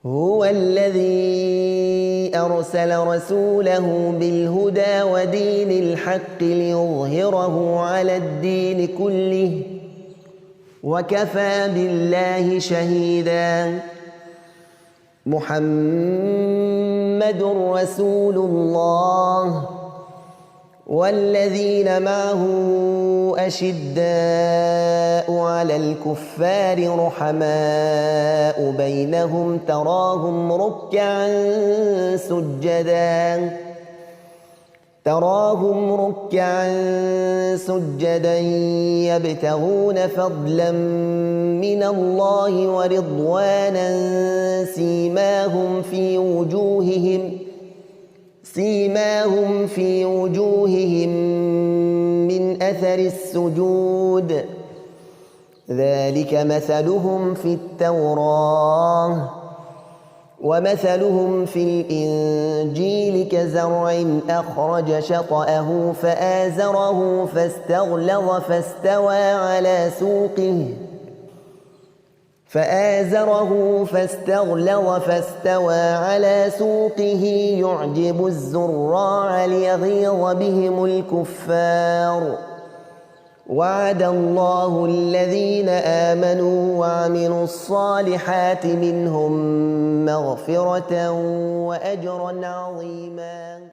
هو الذي أرسل رسوله بالهدى ودين الحق ليظهره على الدين كله وكفى بالله شهيدا. محمد رسول الله والذين معه أشداء على الكفار رحماء بينهم تراهم ركعا سجدا يبتغون فضلا من الله ورضوانا سيماهم في وجوههم من أثر السجود ذلك مثلهم في التوراة ومثلهم في الإنجيل كزرع أخرج شطأه فآزره فاستغلظ فاستوى على سوقه يعجب الزراع ليغيظ بهم الكفار. وعد الله الذين آمنوا وعملوا الصالحات منهم مغفرة وأجرا عظيما.